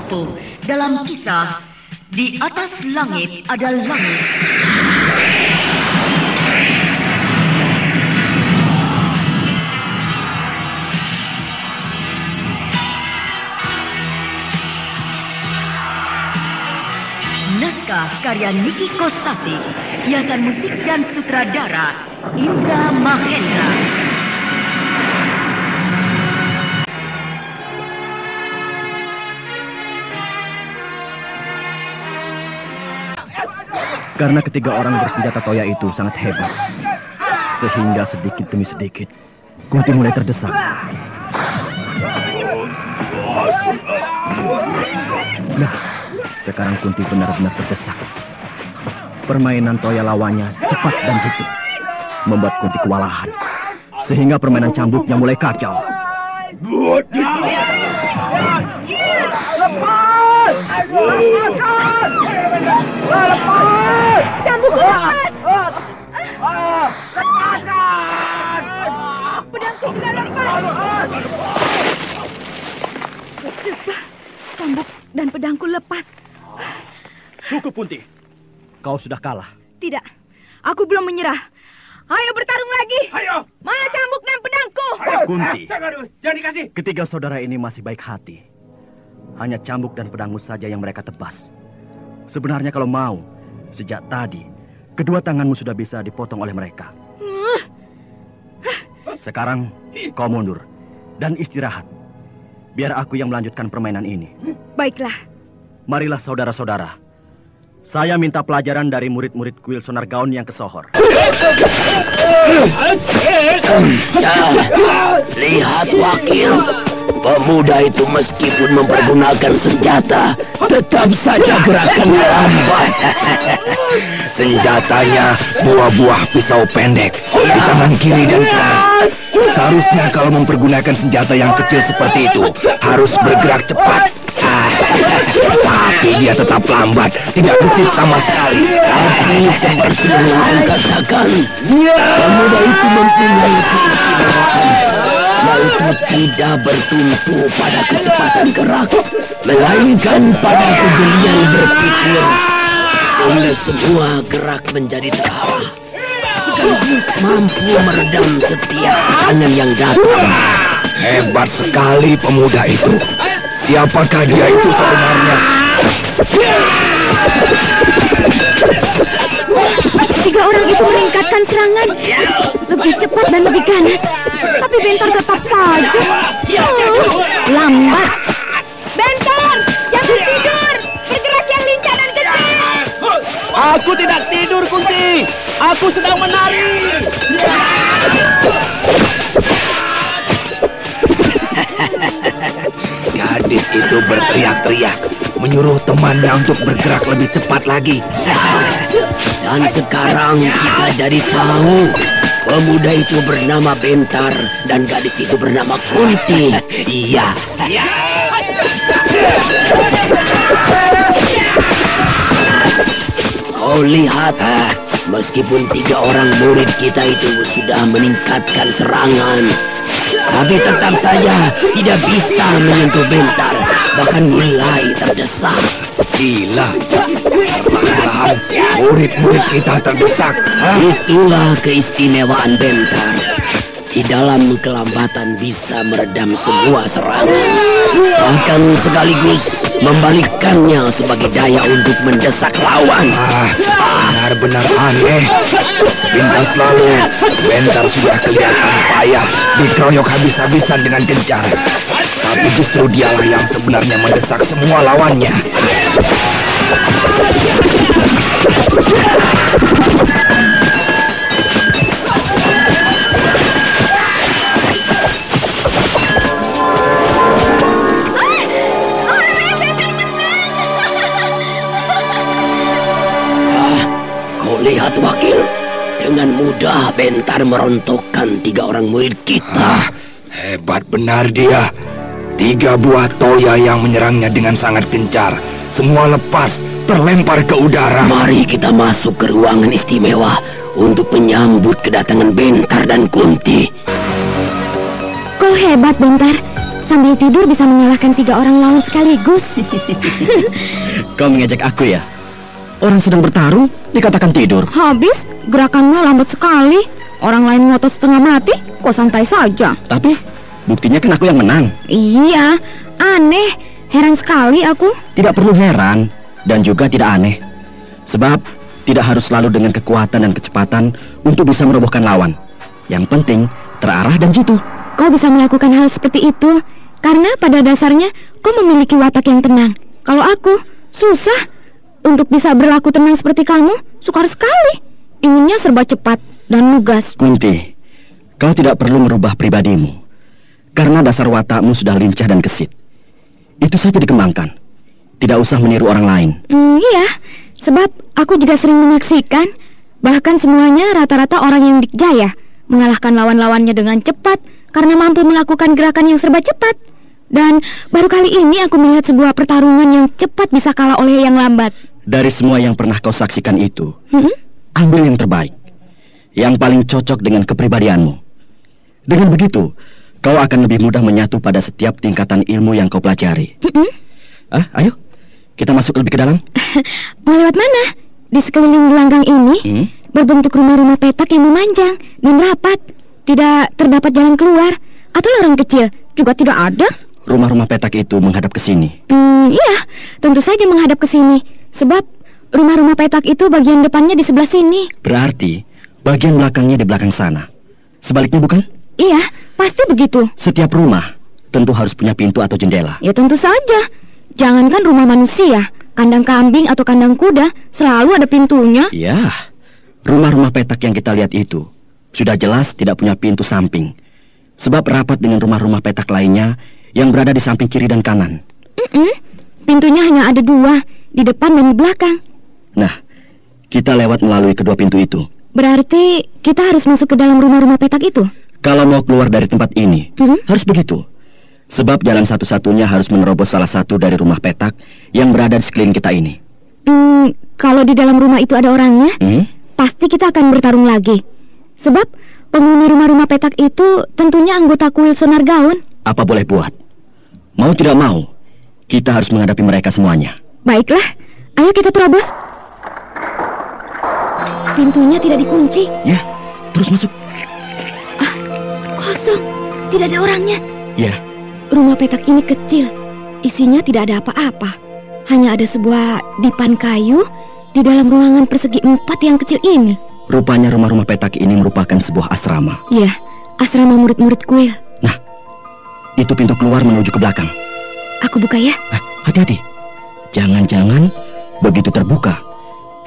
sesepuh dalam kisah Di Atas Langit Ada Langit. Naskah karya Niki Kosasih, hiasan musik dan sutradara Indra Mahendra. Karena ketiga orang bersenjata toya itu sangat hebat, sehingga sedikit demi sedikit Kunti mulai terdesak. Nah, sekarang Kunti benar-benar terdesak. Permainan toya lawannya cepat dan jitu, membuat Kunti kewalahan, sehingga permainan cambuknya mulai kacau. Lepas! Lepaskan! Lepas! Cambuk lepas! Lepaskan! Pedangku juga lepas! Cambuk dan pedangku lepas. Cukup, Kunti. Kau sudah kalah. Tidak, aku belum menyerah. Ayo bertarung lagi. Ayo! Mana cambuk dan pedangku? Kunti, Jangan dikasih. ketiga saudara ini masih baik hati. Hanya cambuk dan pedangmu saja yang mereka tebas. Sebenarnya kalau mau, sejak tadi, kedua tanganmu sudah bisa dipotong oleh mereka. Sekarang, kau mundur dan istirahat. Biar aku yang melanjutkan permainan ini. Baiklah. Marilah saudara-saudara. Saya minta pelajaran dari murid-murid kuil Sonar Gaon yang kesohor. Lihat, Wakil. Pemuda itu meskipun mempergunakan senjata, tetap saja gerakannya lambat. Senjatanya buah-buah pisau pendek di tangan kiri dan kanan. Seharusnya kalau mempergunakan senjata yang kecil seperti itu, harus bergerak cepat. Tapi dia tetap lambat, tidak gesit sama sekali. Tapi seperti yang aku katakan, pemuda itu mempunyai keistimewaan, yaitu tidak bertumpu pada kecepatan gerak, melainkan pada kejelian berpikir, sehingga semua gerak menjadi terarah, sekaligus mampu meredam setiap serangan yang datang. Hebat sekali pemuda itu. Siapakah dia itu sebenarnya? Tiga orang itu meningkatkan serangan lebih cepat dan lebih ganas. Tapi Bentar tetap saja lambat. Bentar, jangan tidur. Bergerak yang lincah dan kecil. Aku tidak tidur, Kunti. Aku sedang menari. Gadis itu berteriak-teriak, menyuruh temannya untuk bergerak lebih cepat lagi. Dan sekarang kita jadi tahu, pemuda itu bernama Bentar dan gadis itu bernama Kunti. Iya. Kau lihat, meskipun tiga orang murid kita itu sudah meningkatkan serangan, tapi tetap saja tidak bisa menyentuh Bentar, bahkan mulai terdesak. Gila, perlahan-lahan murid-murid kita terdesak. Itulah keistimewaan Bentar. Di dalam kelambatan bisa meredam semua serangan, bahkan sekaligus membalikkannya sebagai daya untuk mendesak lawan. Benar-benar aneh. Sepintas lalu, Bentar sudah kelihatan payah, dikeroyok habis-habisan dengan gencar. Tapi justru dialah yang sebenarnya mendesak semua lawannya. Lihat, Wakil, dengan mudah Bentar merontokkan tiga orang murid kita. Hebat benar dia. Tiga buah toya yang menyerangnya dengan sangat gencar, semua lepas, terlempar ke udara. Mari kita masuk ke ruangan istimewa untuk menyambut kedatangan Bentar dan Kunti. Kau hebat, Bentar. sambil tidur bisa mengalahkan 3 orang lawan sekaligus. Kau mengejek aku ya? Orang sedang bertarung, dikatakan tidur. Habis, gerakanmu lambat sekali. Orang lain ngotot setengah mati, kok santai saja. Tapi, buktinya kan aku yang menang. Iya, aneh. Heran sekali aku. Tidak perlu heran, dan juga tidak aneh. Sebab, tidak harus selalu dengan kekuatan dan kecepatan untuk bisa merobohkan lawan. Yang penting, terarah dan jitu. Kau bisa melakukan hal seperti itu karena pada dasarnya kau memiliki watak yang tenang. Kalau aku, susah. Untuk bisa berlaku tenang seperti kamu, sukar sekali. Inginnya serba cepat dan lugas. Kunti, kau tidak perlu merubah pribadimu. Karena dasar watakmu sudah lincah dan gesit. Itu saja dikembangkan. Tidak usah meniru orang lain. Iya, sebab aku juga sering menyaksikan. Bahkan semuanya rata-rata orang yang dikjaya mengalahkan lawan-lawannya dengan cepat karena mampu melakukan gerakan yang serba cepat. Dan baru kali ini aku melihat sebuah pertarungan yang cepat bisa kalah oleh yang lambat. Dari semua yang pernah kau saksikan itu, ambil yang terbaik, yang paling cocok dengan kepribadianmu. Dengan begitu, kau akan lebih mudah menyatu pada setiap tingkatan ilmu yang kau pelajari. Ayo, kita masuk lebih ke dalam. Mau lewat mana? Di sekeliling gelanggang ini berbentuk rumah-rumah petak yang memanjang dan rapat. Tidak terdapat jalan keluar atau lorong kecil juga tidak ada. Rumah-rumah petak itu menghadap ke sini. Iya, tentu saja menghadap ke sini. Sebab rumah-rumah petak itu bagian depannya di sebelah sini. Berarti bagian belakangnya di belakang sana. Sebaliknya bukan? Iya, pasti begitu. Setiap rumah tentu harus punya pintu atau jendela. Ya tentu saja. Jangankan rumah manusia, kandang kambing atau kandang kuda selalu ada pintunya. Iya, rumah-rumah petak yang kita lihat itu sudah jelas tidak punya pintu samping. Sebab rapat dengan rumah-rumah petak lainnya yang berada di samping kiri dan kanan. Pintunya hanya ada 2, di depan dan di belakang. Nah, kita lewat melalui kedua pintu itu. Berarti kita harus masuk ke dalam rumah-rumah petak itu? Kalau mau keluar dari tempat ini, harus begitu. Sebab jalan satu-satunya harus menerobos salah satu dari rumah petak yang berada di sekeliling kita ini. Kalau di dalam rumah itu ada orangnya, pasti kita akan bertarung lagi. Sebab penghuni rumah-rumah petak itu tentunya anggota kuil Sonar Gaun. Apa boleh buat? Mau tidak mau, kita harus menghadapi mereka semuanya. Baiklah, ayo kita terobos. Pintunya tidak dikunci. Ya, terus masuk. Kosong, tidak ada orangnya. Ya. Rumah petak ini kecil, isinya tidak ada apa-apa. Hanya ada sebuah dipan kayu di dalam ruangan persegi 4 yang kecil ini. Rupanya rumah-rumah petak ini merupakan sebuah asrama. Iya, asrama murid-murid kuil. Nah, itu pintu keluar menuju ke belakang. Aku buka ya. Hati-hati. Jangan-jangan begitu terbuka,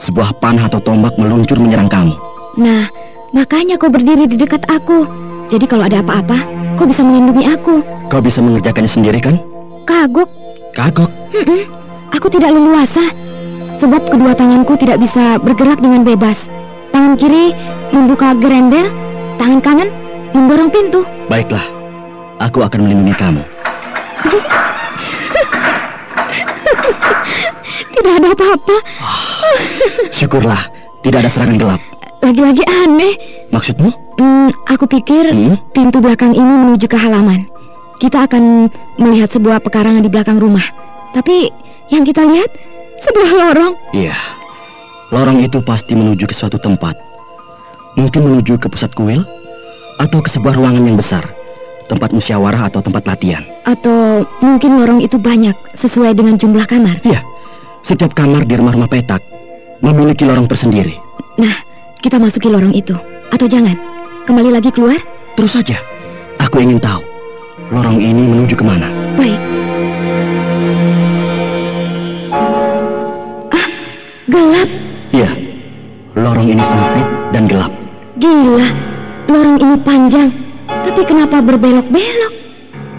sebuah panah atau tombak meluncur menyerang kamu. Nah, makanya kau berdiri di dekat aku. Jadi kalau ada apa-apa, kau bisa melindungi aku. Kau bisa mengerjakannya sendiri kan? Kagok. Kagok? Aku tidak leluasa. Sebab kedua tanganku tidak bisa bergerak dengan bebas. Tangan kiri membuka gerendel, tangan kanan mendorong pintu. Baiklah, aku akan melindungi kamu. Tidak ada apa-apa. Syukurlah, tidak ada serangan gelap. Lagi-lagi aneh. Maksudmu? Aku pikir pintu belakang ini menuju ke halaman. Kita akan melihat sebuah pekarangan di belakang rumah. Tapi yang kita lihat sebuah lorong. Iya, lorong itu pasti menuju ke suatu tempat. Mungkin menuju ke pusat kuil, atau ke sebuah ruangan yang besar, tempat musyawarah atau tempat latihan. Atau mungkin lorong itu banyak sesuai dengan jumlah kamar. Iya, setiap kamar di rumah-rumah petak memiliki lorong tersendiri. Nah, kita masuki lorong itu. Atau jangan, kembali lagi keluar? Terus saja, aku ingin tahu lorong ini menuju kemana. Baik. Gelap. Iya, lorong ini sempit dan gelap. Gila, lorong ini panjang, tapi kenapa berbelok-belok?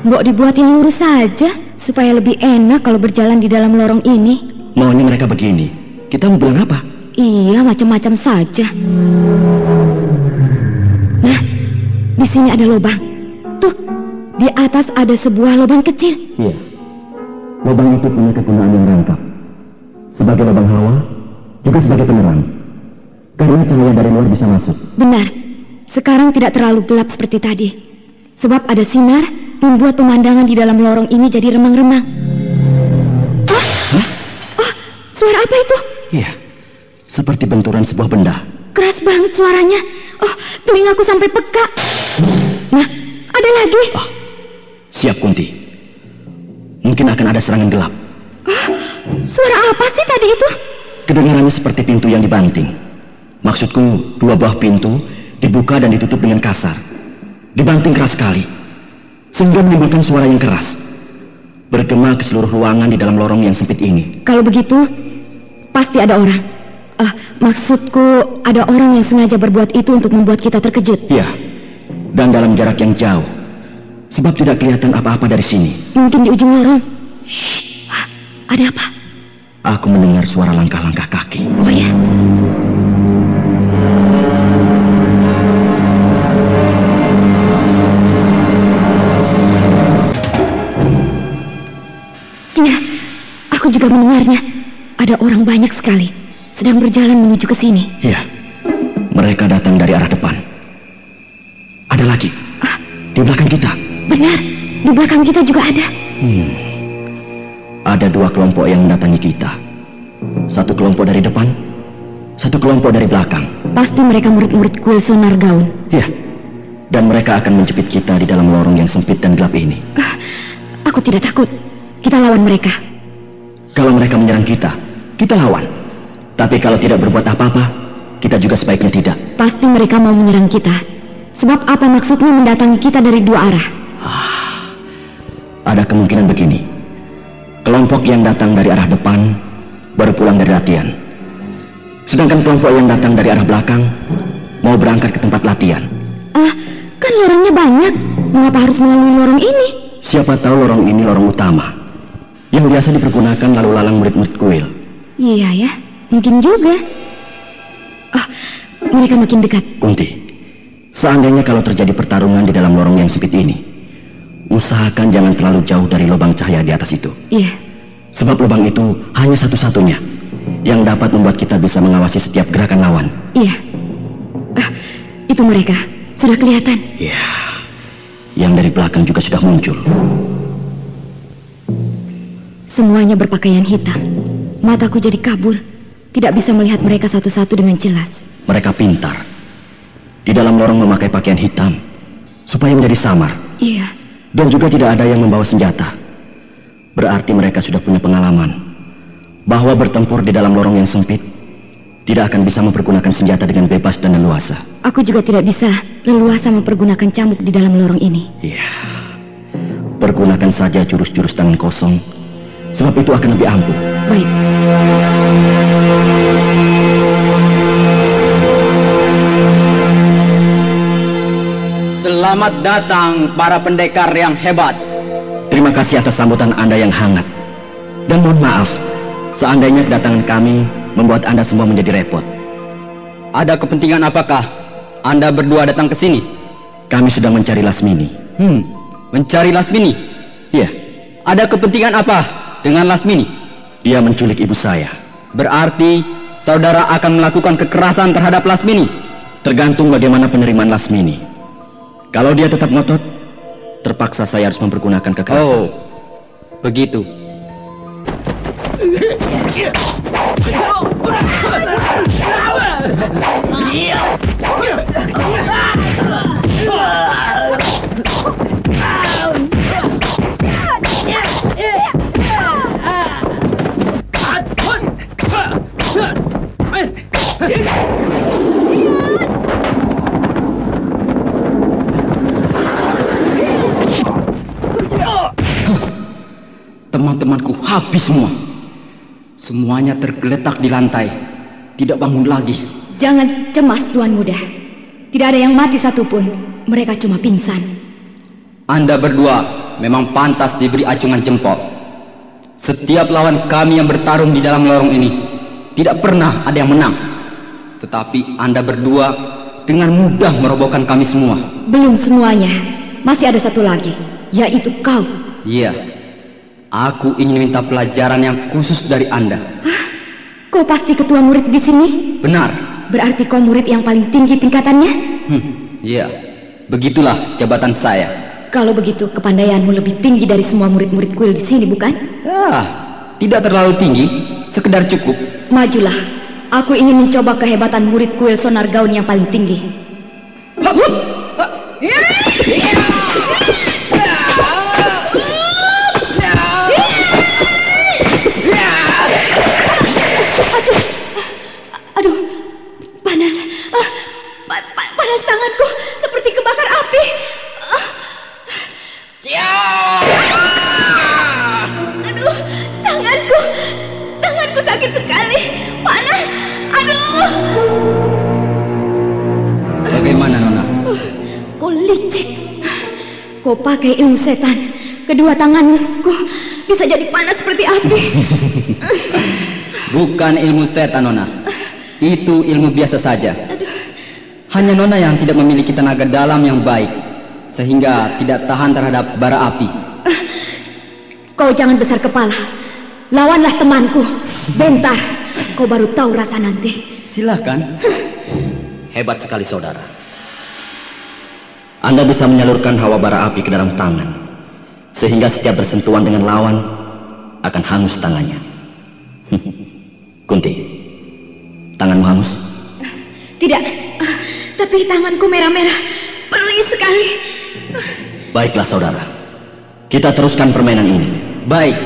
Mbok dibuat yang lurus saja, supaya lebih enak kalau berjalan di dalam lorong ini. Maunya mereka begini, kita mau bilang apa? Iya, macam-macam saja. Nah, di sini ada lubang. Tuh, di atas ada sebuah lubang kecil. Iya, lubang itu punya kegunaan yang lengkap. Sebagai lubang hawa, juga sebagai penerang. Karena cahaya dari luar bisa masuk. Benar. Sekarang tidak terlalu gelap seperti tadi. Sebab ada sinar membuat pemandangan di dalam lorong ini jadi remang-remang. Oh, suara apa itu? Iya, seperti benturan sebuah benda. Keras banget suaranya. Oh, telingaku sampai peka. Nah, ada lagi. Siap, Kunti. Mungkin akan ada serangan gelap. Suara apa sih tadi itu? Kedengarannya seperti pintu yang dibanting. Maksudku, dua buah pintu dibuka dan ditutup dengan kasar. Dibanting keras sekali, sehingga menimbulkan suara yang keras, bergema ke seluruh ruangan di dalam lorong yang sempit ini. Kalau begitu, pasti ada orang. Maksudku, ada orang yang sengaja berbuat itu untuk membuat kita terkejut. Ya, dan dalam jarak yang jauh, sebab tidak kelihatan apa-apa dari sini. Mungkin di ujung lorong. Ada apa? Aku mendengar suara langkah-langkah kaki. Oh ya? Iya, aku juga mendengarnya. Ada orang banyak sekali sedang berjalan menuju ke sini. Iya, mereka datang dari arah depan. Ada lagi di belakang kita. Benar, di belakang kita juga ada. Ada dua kelompok yang mendatangi kita. Satu kelompok dari depan, satu kelompok dari belakang. Pasti mereka murid-murid kuil sonar gaun. Ya, dan mereka akan menjepit kita di dalam lorong yang sempit dan gelap ini. Aku tidak takut. Kita lawan mereka. Kalau mereka menyerang kita, kita lawan. Tapi kalau tidak berbuat apa-apa, kita juga sebaiknya tidak. Pasti mereka mau menyerang kita. Sebab apa maksudnya mendatangi kita dari dua arah? Ada kemungkinan begini. Kelompok yang datang dari arah depan baru pulang dari latihan. Sedangkan kelompok yang datang dari arah belakang mau berangkat ke tempat latihan. Kan lorongnya banyak. Mengapa harus melalui lorong ini? Siapa tahu lorong ini lorong utama yang biasa dipergunakan lalu lalang murid-murid kuil. Iya ya, mungkin juga. Mereka makin dekat. Kunti, seandainya kalau terjadi pertarungan di dalam lorong yang sempit ini, usahakan jangan terlalu jauh dari lubang cahaya di atas itu. Iya. Sebab lubang itu hanya satu-satunya yang dapat membuat kita bisa mengawasi setiap gerakan lawan. Iya. Itu mereka. Sudah kelihatan. Iya. Yang dari belakang juga sudah muncul. Semuanya berpakaian hitam. Mataku jadi kabur. Tidak bisa melihat mereka satu-satu dengan jelas. Mereka pintar. Di dalam lorong memakai pakaian hitam supaya menjadi samar. Iya. Dan juga tidak ada yang membawa senjata. Berarti mereka sudah punya pengalaman bahwa bertempur di dalam lorong yang sempit tidak akan bisa mempergunakan senjata dengan bebas dan leluasa. Aku juga tidak bisa leluasa mempergunakan cambuk di dalam lorong ini. Iya. Pergunakan saja jurus-jurus tangan kosong, sebab itu akan lebih ampuh. Baik. Selamat datang para pendekar yang hebat. Terima kasih atas sambutan Anda yang hangat. Dan mohon maaf seandainya kedatangan kami membuat Anda semua menjadi repot. Ada kepentingan apakah Anda berdua datang ke sini? Kami sedang mencari Lasmini. Mencari Lasmini? Iya. Ada kepentingan apa dengan Lasmini? Dia menculik ibu saya. Berarti saudara akan melakukan kekerasan terhadap Lasmini? Tergantung bagaimana penerimaan Lasmini. Kalau dia tetap ngotot, terpaksa saya harus mempergunakan kekerasan. Oh, begitu. Teman-temanku habis semua. Semuanya tergeletak di lantai, tidak bangun lagi. Jangan cemas, Tuan Muda. Tidak ada yang mati satupun. Mereka cuma pingsan. Anda berdua memang pantas diberi acungan jempol. Setiap lawan kami yang bertarung di dalam lorong ini tidak pernah ada yang menang. Tetapi Anda berdua dengan mudah merobohkan kami semua. Belum semuanya. Masih ada satu lagi, yaitu kau. Iya. Aku ingin minta pelajaran yang khusus dari Anda. Kau pasti ketua murid di sini? Benar. Berarti kau murid yang paling tinggi tingkatannya? Iya. Begitulah jabatan saya. Kalau begitu kepandaianmu lebih tinggi dari semua murid-murid kuil di sini, bukan? Ya, tidak terlalu tinggi, sekedar cukup. Majulah, aku ingin mencoba kehebatan murid kuil Sonar Gaun yang paling tinggi. Aduh, panas. Panas tanganku, seperti kebakar api. Aduh, tanganku sakit sekali. Panas. Aduh. Bagaimana, Nona? Kau licik. Kau pakai ilmu setan. Kedua tanganku bisa jadi panas seperti api. Bukan ilmu setan, Nona. Itu ilmu biasa saja. Hanya Nona yang tidak memiliki tenaga dalam yang baik, sehingga tidak tahan terhadap bara api. Kau jangan besar kepala. Lawanlah temanku. Bentar, kau baru tahu rasa nanti. Silakan. Hebat sekali saudara. Anda bisa menyalurkan hawa bara api ke dalam tangan, sehingga setiap bersentuhan dengan lawan akan hangus tangannya. Kunti, tanganmu hangus? Tidak, tapi tanganku merah-merah, perih sekali. Baiklah saudara, kita teruskan permainan ini. Baik.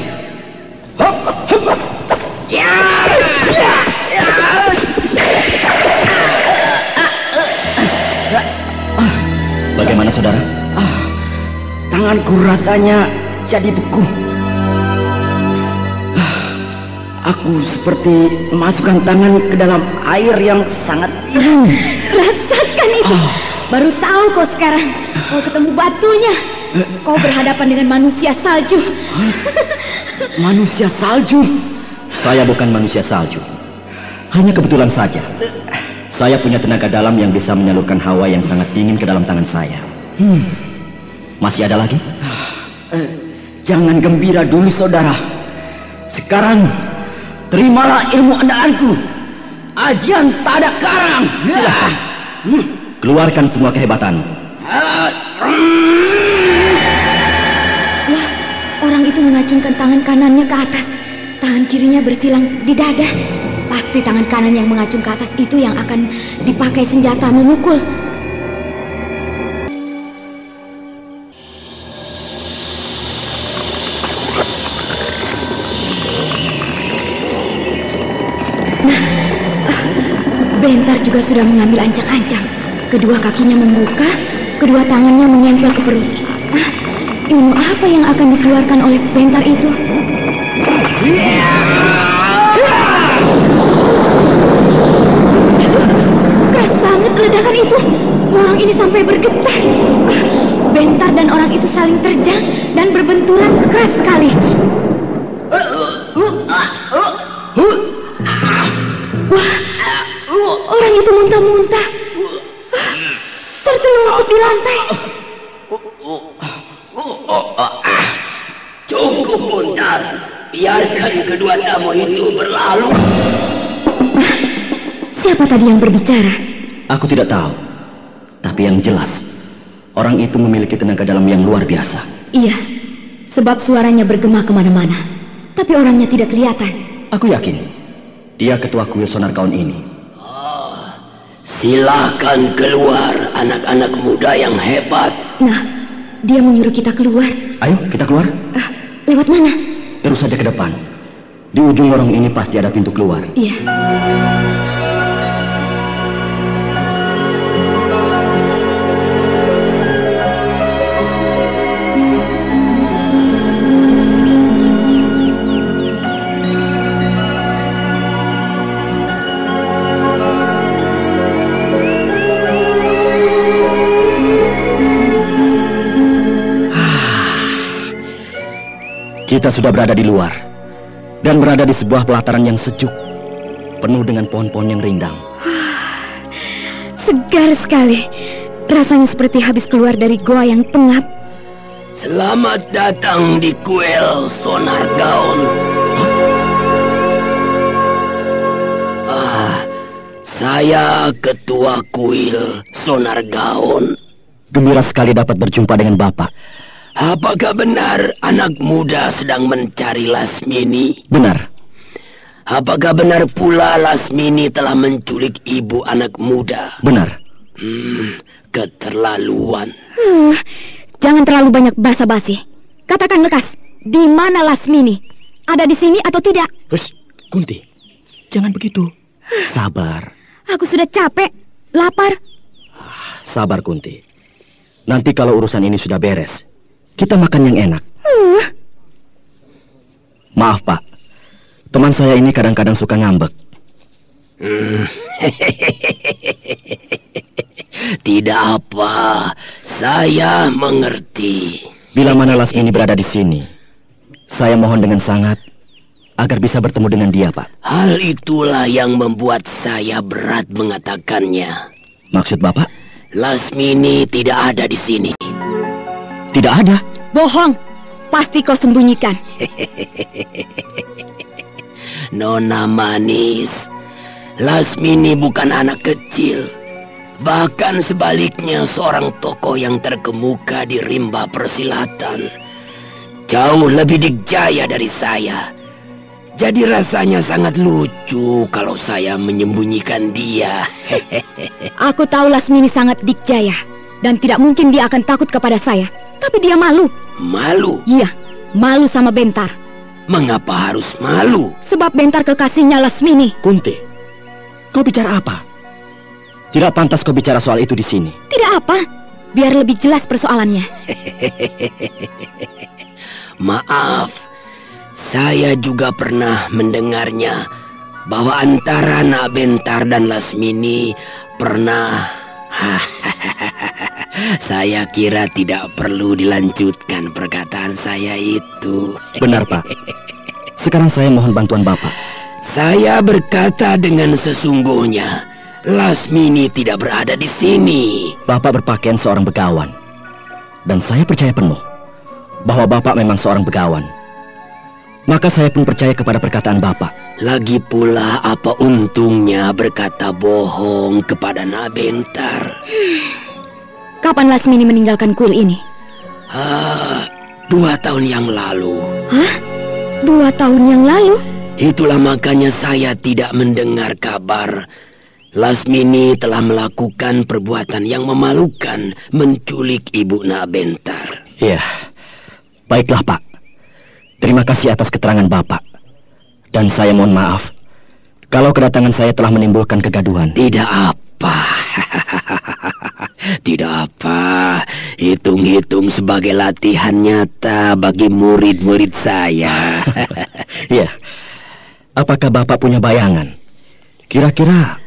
Bagaimana saudara? Tanganku rasanya jadi beku. Aku seperti memasukkan tangan ke dalam air yang sangat dingin. Rasakan itu. Baru tahu kau sekarang. Kau ketemu batunya. Kau berhadapan dengan manusia salju. Manusia salju? Saya bukan manusia salju. Hanya kebetulan saja saya punya tenaga dalam yang bisa menyalurkan hawa yang sangat dingin ke dalam tangan saya. Masih ada lagi? Jangan gembira dulu saudara. Sekarang terimalah ilmu andalanku. Ajian Tada Karang. Silakan. Keluarkan semua kehebatanmu. Wah, orang itu mengacungkan tangan kanannya ke atas. Tangan kirinya bersilang di dada. Pasti tangan kanan yang mengacung ke atas itu yang akan dipakai senjata memukul. Bentar juga sudah mengambil ancang-ancang. Kedua kakinya membuka, kedua tangannya menempel ke perut. Ilmu apa yang akan dikeluarkan oleh Bentar itu? Keras banget ledakan itu. Lorong ini sampai bergetar. Bentar dan orang itu saling terjang dan berbenturan keras sekali. Wah, orang itu muntah-muntah. Tertelungkup di lantai. Cukup Buntal. Biarkan kedua tamu itu berlalu. Siapa tadi yang berbicara? Aku tidak tahu. Tapi yang jelas, orang itu memiliki tenaga dalam yang luar biasa. Iya, sebab suaranya bergema kemana-mana. Tapi orangnya tidak kelihatan. Aku yakin, dia ketua kuil Sonar Gaun ini. Silakan keluar anak-anak muda yang hebat. Nah, dia menyuruh kita keluar. Ayo, kita keluar. Lewat mana? Terus saja ke depan. Di ujung lorong ini pasti ada pintu keluar. Iya. Kita sudah berada di luar dan berada di sebuah pelataran yang sejuk, penuh dengan pohon-pohon yang rindang. Segar sekali. Rasanya seperti habis keluar dari goa yang pengap. Selamat datang di kuil Sonar Gaun. Saya ketua kuil Sonar Gaun. Gembira sekali dapat berjumpa dengan Bapak. Apakah benar anak muda sedang mencari Lasmini? Benar. Apakah benar pula Lasmini telah menculik ibu anak muda? Benar. Keterlaluan. Jangan terlalu banyak basa-basi. Katakan lekas, di mana Lasmini? Ada di sini atau tidak? Kunti, jangan begitu. Sabar. Aku sudah capek, lapar. Sabar, Kunti. Nanti kalau urusan ini sudah beres, kita makan yang enak. Maaf, Pak. Teman saya ini kadang-kadang suka ngambek. Tidak apa, saya mengerti. Bila mana Lasmini berada di sini, saya mohon dengan sangat agar bisa bertemu dengan dia, Pak. Hal itulah yang membuat saya berat mengatakannya. Maksud Bapak? Lasmini tidak ada di sini. Tidak ada. Bohong. Pasti kau sembunyikan. Nona manis, Lasmini bukan anak kecil. Bahkan sebaliknya seorang tokoh yang terkemuka di rimba persilatan. Jauh lebih dikjaya dari saya. Jadi rasanya sangat lucu kalau saya menyembunyikan dia. Aku tahu Lasmini sangat dikjaya dan tidak mungkin dia akan takut kepada saya. Tapi dia malu. Malu? Iya, malu sama Bentar. Mengapa harus malu? Sebab Bentar kekasihnya Lasmini. Kunti, kau bicara apa? Tidak pantas kau bicara soal itu di sini. Tidak apa, biar lebih jelas persoalannya. Maaf. Saya juga pernah mendengarnya bahwa antara Nak Bentar dan Lasmini pernah... Saya kira tidak perlu dilanjutkan perkataan saya itu. Benar, Pak. Sekarang saya mohon bantuan Bapak. Saya berkata dengan sesungguhnya, Lasmini tidak berada di sini. Bapak berpakaian seorang begawan. Dan saya percaya penuh bahwa Bapak memang seorang begawan. Maka saya pun percaya kepada perkataan Bapak. Lagi pula apa untungnya berkata bohong kepada Nak Bentar? Kapan Lasmini meninggalkan kuil ini? 2 tahun yang lalu. Hah? 2 tahun yang lalu? Itulah makanya saya tidak mendengar kabar Lasmini telah melakukan perbuatan yang memalukan, menculik ibu Nak Bentar. Iya, baiklah Pak. Terima kasih atas keterangan Bapak. Dan saya mohon maaf kalau kedatangan saya telah menimbulkan kegaduhan. Tidak apa. Tidak apa. Hitung-hitung sebagai latihan nyata bagi murid-murid saya. Iya. Apakah Bapak punya bayangan? Kira-kira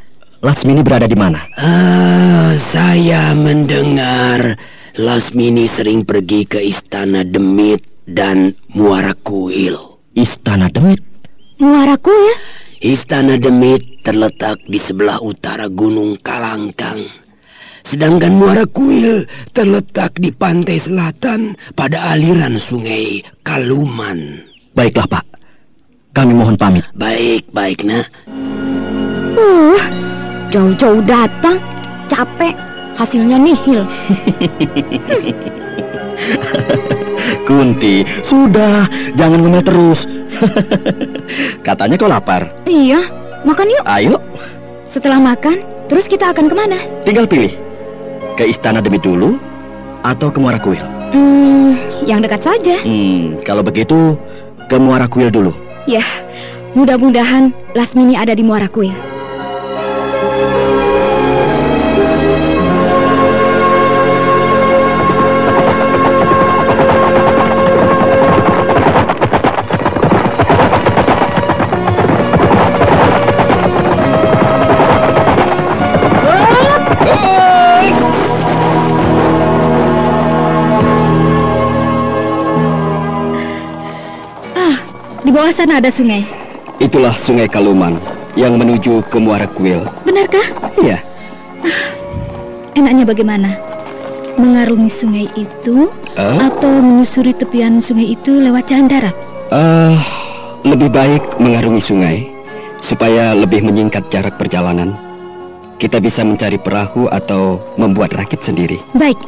Lasmini berada di mana? Saya mendengar Lasmini sering pergi ke Istana Demit dan Muara Kuil. Istana Demit? Muara Kuil? Istana Demit terletak di sebelah utara Gunung Kalangkang. Sedangkan Muara Kuil terletak di pantai selatan pada aliran sungai Kaluman. Baiklah Pak, kami mohon pamit. Baik Nak. Jauh-jauh datang, capek, hasilnya nihil. Kunti, sudah, jangan ngomel terus. Katanya kau lapar. Iya, makan yuk. Ayo. Setelah makan, terus kita akan kemana? Tinggal pilih. Ke Istana Demit dulu atau ke Muara Kuil? Yang dekat saja. Kalau begitu, ke Muara Kuil dulu. Ya, mudah-mudahan Lasmini ada di Muara Kuil. Di bawah sana ada sungai. Itulah sungai Kaluman yang menuju ke Muara Kuil. Benarkah? Iya. Enaknya bagaimana? Mengarungi sungai itu atau menyusuri tepian sungai itu lewat jalan darat? Lebih baik mengarungi sungai supaya lebih menyingkat jarak perjalanan. kita bisa mencari perahu atau membuat rakit sendiri. Baik.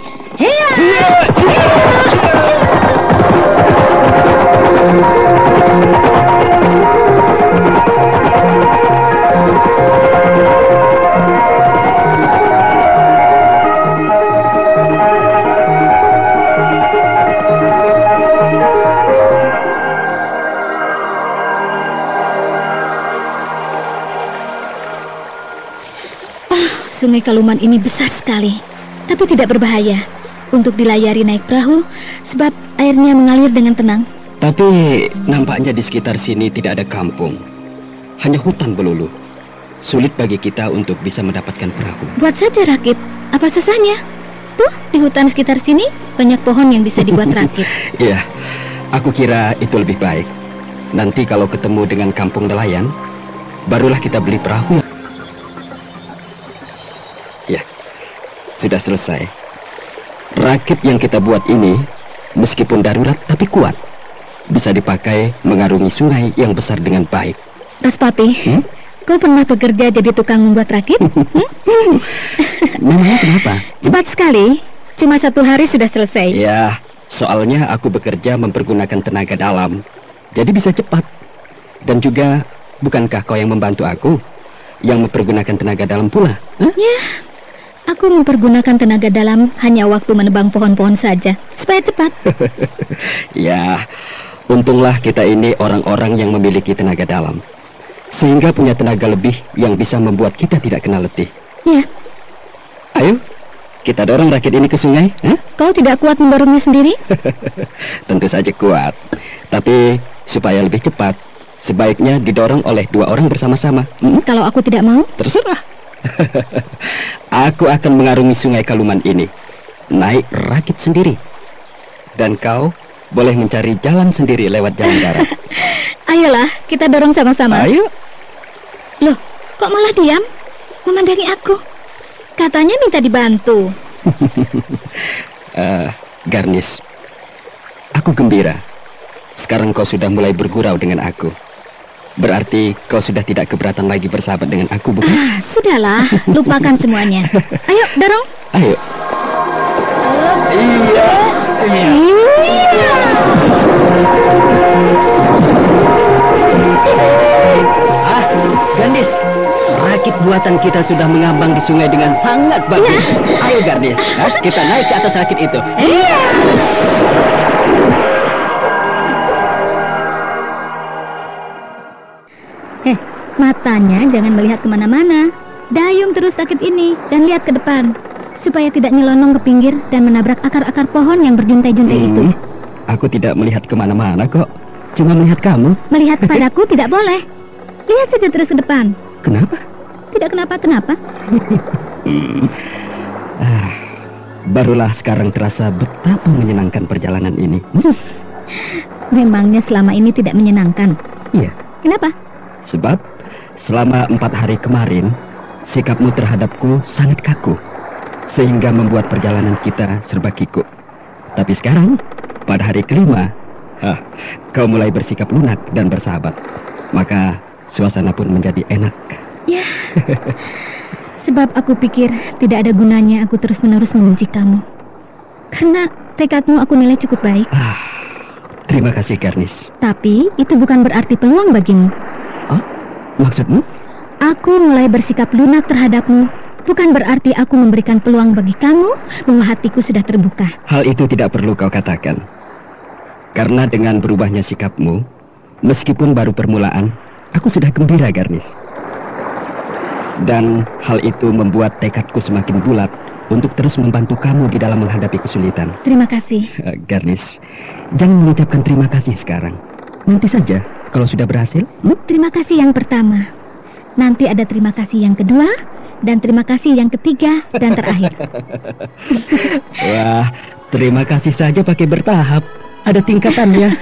Sungai Kaluman ini besar sekali, tapi tidak berbahaya untuk dilayari naik perahu sebab airnya mengalir dengan tenang. Tapi nampaknya di sekitar sini tidak ada kampung, hanya hutan belulu. Sulit bagi kita untuk bisa mendapatkan perahu. Buat saja rakit, apa susahnya? Tuh, di hutan sekitar sini banyak pohon yang bisa dibuat rakit. Iya, aku kira itu lebih baik. Nanti kalau ketemu dengan kampung nelayan, barulah kita beli perahu. Ya, sudah selesai. Rakit yang kita buat ini, meskipun darurat tapi kuat, bisa dipakai mengarungi sungai yang besar dengan baik. Raspati, kau pernah bekerja jadi tukang membuat rakit? Memangnya kenapa? Cepat sekali, cuma 1 hari sudah selesai. Ya, soalnya aku bekerja mempergunakan tenaga dalam, jadi bisa cepat. Dan juga, bukankah kau yang membantu aku, yang mempergunakan tenaga dalam pula? Ya, aku mempergunakan tenaga dalam hanya waktu menebang pohon-pohon saja, supaya cepat. Ya, untunglah kita ini orang-orang yang memiliki tenaga dalam, sehingga punya tenaga lebih yang bisa membuat kita tidak kena letih. Ya. Ayo, kita dorong rakit ini ke sungai. Kau tidak kuat mendorongnya sendiri? Tentu saja kuat, tapi supaya lebih cepat, sebaiknya didorong oleh 2 orang bersama-sama. Kalau aku tidak mau? Terserah. Aku akan mengarungi sungai Kaluman ini, naik rakit sendiri. Dan kau boleh mencari jalan sendiri lewat jalan darat. Ayolah, kita dorong sama-sama. Ayo. Loh, kok malah diam? Memandangi aku. Katanya minta dibantu. Garnis, aku gembira. Sekarang kau sudah mulai bergurau dengan aku. Berarti kau sudah tidak keberatan lagi bersahabat dengan aku, bukan? Sudahlah, lupakan semuanya. Ayo, dorong. Ayo. Iya. Garnis, rakit buatan kita sudah mengambang di sungai dengan sangat bagus. Ayo Garnis, kita naik ke atas rakit itu. Iya. Matanya jangan melihat kemana-mana. Dayung terus rakit ini dan lihat ke depan, supaya tidak nyelonong ke pinggir dan menabrak akar-akar pohon yang berjuntai-juntai itu. Aku tidak melihat kemana-mana kok, cuma melihat kamu. Melihat padaku tidak boleh. Lihat saja terus ke depan. Kenapa? Tidak kenapa-kenapa. Barulah sekarang terasa betapa menyenangkan perjalanan ini. Memangnya selama ini tidak menyenangkan? Iya. Kenapa? Sebab selama 4 hari kemarin, sikapmu terhadapku sangat kaku, sehingga membuat perjalanan kita serba kikuk. Tapi sekarang, pada hari kelima, kau mulai bersikap lunak dan bersahabat. Maka suasana pun menjadi enak. Ya, sebab aku pikir tidak ada gunanya aku terus-menerus membenci kamu. Karena tekadmu aku nilai cukup baik. Terima kasih, Garnis. Tapi itu bukan berarti peluang bagimu. Maksudmu? Aku mulai bersikap lunak terhadapmu bukan berarti aku memberikan peluang bagi kamu bahwa hatiku sudah terbuka. Hal itu tidak perlu kau katakan. Karena dengan berubahnya sikapmu, meskipun baru permulaan, aku sudah gembira, Garnis. Dan hal itu membuat tekadku semakin bulat untuk terus membantu kamu di dalam menghadapi kesulitan. Terima kasih. Garnis, jangan mengucapkan terima kasih sekarang. Nanti saja. Kalau sudah berhasil? Terima kasih yang pertama. Nanti ada terima kasih yang kedua, dan terima kasih yang ketiga dan terakhir. Wah, terima kasih saja pakai bertahap. Ada tingkatannya.